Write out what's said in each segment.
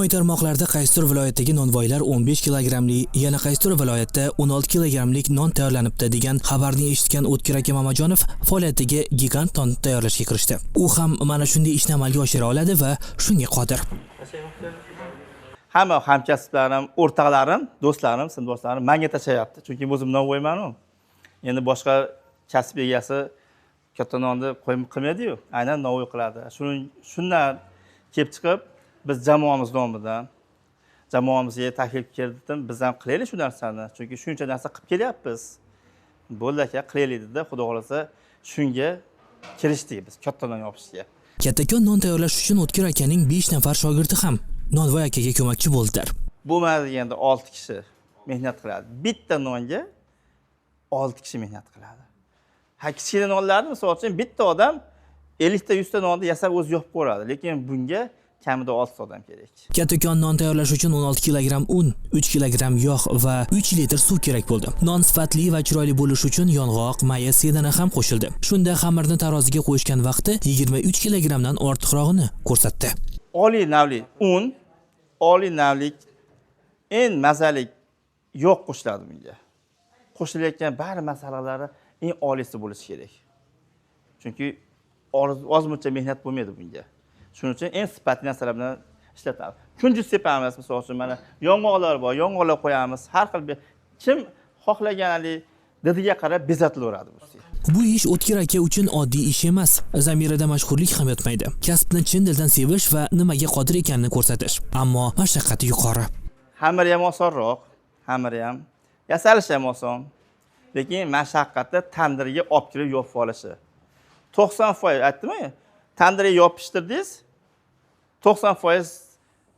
Ijtimoiy tarmoqlarda qaysidir viloyatdagi nonvoylar 15 kilogramli, yana qaysidir viloyatda 16 kilogramlik non tayyorlanibdi degan xabarni eshitgan O'tkir aka Mamajonov faoliyatiga gigant non tayyorlashga kirishdi. U ham mana shunday ishni amalga oshira oladi va shunga qodir. Hamma hamkasblarim, o'rtoqlarim, do'stlarim, sinfdoshlarim menga tashlayapti. Chunki o'zim nonvoyman-ku. Endi boshqa kasb egasi katta nonni qilmaydi-yu, aynan nonvoy qiladi. Shundan kelib chiqib biz jamoamiz nomidan jamoamizga taklif keldim, biz ham qilaylik shu narsani. Chunki shuncha narsa qilib kelyapmiz. Bo'ldi aka, qilaylik dedi. Xudo xolasa shunga kirishdik biz katta non yopishga. Kattakon non tayyorlash uchun O'tkir akaning 5 nafar shogirdi ham nonvoy akaga ko'makchi bo'ldilar. Bo'lmadi deganda 6 kishi mehnat qiladi. Bitta nonga 6 kishi mehnat qiladi. Ha, kichkina nonlarni misol uchun bitta odam 50 ta 100 ta nonni yasab o'zi yopib qo'yadi, lekin bunga kamida 6 odam kerak. Kattakon non tayyorlash uchun 16 kilogram un, 3 kilogram yog' va 3 litr suv kerak bo'ldi. Non sifatli va chiroyli bo'lishi uchun yong'oq, maya, sedana ham qo'shildi. Shunda xamirni taroziga qo'yishgan vaqti 23 kilogramdan ortiqrog'ini ko'rsatdi. Oliy navlik un, oliy navlik eng mazali yog' qo'shiladi bunga. Qo'shilayotgan bari masalalari eng oliysi bo'lishi kerak. Chunki ozmuncha mehnat bo'lmaydi bunga. Shuning uchun eng sifatli narsalar bilan ishlatamiz. Kunjut sepamiz, misol uchun mana yong'oqlar bor, yong'oqlar qo'yamiz. Har xil kim xohlaganlik didiga qarab bezatilaveradi bu. Bu ish O'tkir aka uchun oddiy ish emas. Zamirada mashhurlik ham yotmaydi. Kasbni chin dildan sevish va nimaga qodir ekanini ko'rsatish. Ammo mashaqqati yuqori. Xamiri ham osonroq, xamiri ham yasalishi ham oson. Lekin mashaqqati tandirga olib kirib yopib olishi. 90% aytdim-ku, tandirga yopishtirdingiz, 90%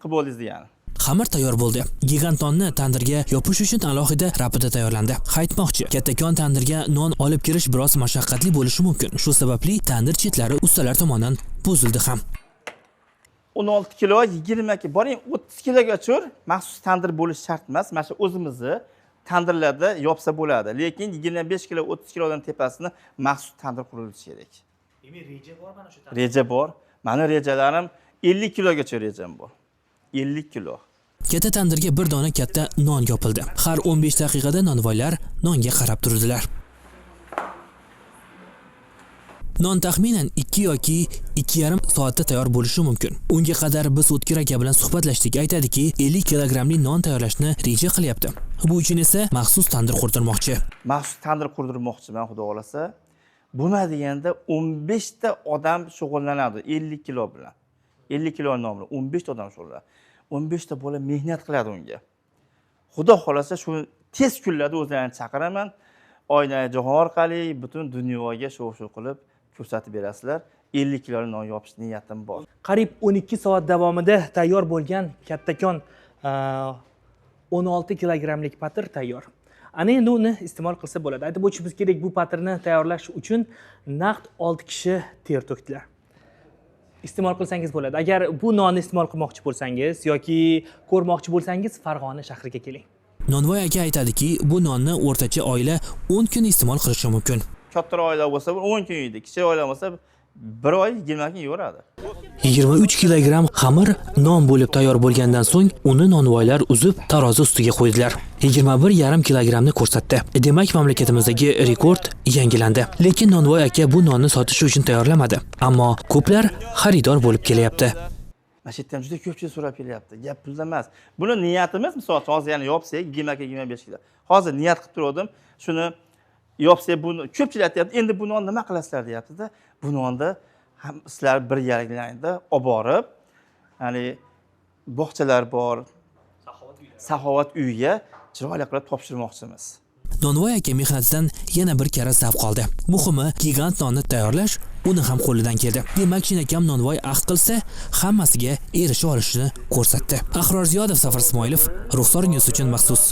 qilib bo'ldingiz degani. Xamir tayyor bo'ldi. Gigant nonni tandirga yopish uchun alohida rapida tayyorlandi. Aytmoqchi, kattakon tandirga non olib kirish biroz mashaqqatli bo'lishi mumkin. Shu sababli tandir chetlari ustalar tomonidan buzildi ham. 16 kilo, 20 boring 30 kiloga cho'r, maxsus tandir bo'lish shart emas. Mana shu o'zimizni tandirlarda yopsa bo'ladi. Lekin 25 kilo, 30 kilodan tepasini maxsus tandir qurilishi kerak. Reja bor mana shu tandir. Reja bor. Meni rejalarim 50 kilogacha rejam bor. 50 kilo. Katta tandirga bir dona katta non yopildi. Har 15 daqiqada nonvoylar nonga qarab turdilar. Non taxminan 2 yoki 2,5 soatda tayyor bo'lishi mumkin. Unga qadar biz O'tkir aka bilan suhbatlashdik. Aytadiki, 50 kilogramli non tayyorlashni reja qilyapti. Bu uchun esa maxsus tandir qurdirmoqchi. Maxsus tandir qurdirmoqchiman, xudo xolasa. Bo'lmadi deganda 15 ta odam shug'ullanadi 50 kilo bilan. 50 kilo non bilan 15 ta odam shug'ullanadi. 15 ta bola mehnat qiladi unga. Xudo xolasa shu tez kunlarda o'zlarini chaqiraman. Oyna jahon orqali butun dunyoga sho'v-sho'v qilib ko'rsatib berasizlar. 50 kilo non yopish niyatim bor. Qariyb 12 soat davomida tayyor bo'lgan kattakon 16 kilogramlik patir tayyor. Ana endi uni iste'mol qilsa bo'ladi. Aytib o'tishimiz kerak, bu patirni tayyorlash uchun naqd 6 kishi ter to'kdilar. Iste'mol qilsangiz bo'ladi. Agar bu nonni iste'mol qilmoqchi bo'lsangiz yoki ko'rmoqchi bo'lsangiz, Farg'ona shahriga keling. Nonvoy aka aytadiki, bu nonni o'rtacha oila 10 kun iste'mol qilishi mumkin. Katta oila bo'lsa 10 kun yeydi, kichik oila bo'lsa 1 oy 20 kun yeyveradi. 23 kilogram xamir non bo'lib tayyor bo'lgandan so'ng uni nonvoylar uzib tarozi ustiga qo'ydilar. 21,5 kilogramni ko'rsatdi. Demak, mamlakatimizdagi rekord yangilandi. Lekin nonvoy aka bu nonni sotish uchun tayyorlamadi. Ammo ko'plar xaridor bo'lib kelyapti. Mana shu yerda ham juda ko'pchilik so'rab kelyapti. Gap pulda emas. Buni niyatimiz, misol uchun hozir yana yopsak 22-25 kilo. Hozir niyat qilib turdim, shuni yopsak buni ko'pchilik aytayapti. Endi bu nonni nima qilasizlar deyapti-da. Bu nonni ham sizlar birgalikda olib borib, ya'ni bog'chalar bor, Saxovat uyiga chiroyli qilib topshirmoqchimiz. Nonvoy aka mehnatidan yana bir karra zavq oldi. Muhimi, gigant nonni tayyorlash uni ham qo'lidan keldi. Demak, chinakam nonvoy ahd qilsa, hammasiga erisha olishini ko'rsatdi. Ahror Ziyodov, Safar Ismoilov, Ruxsor News uchun maxsus.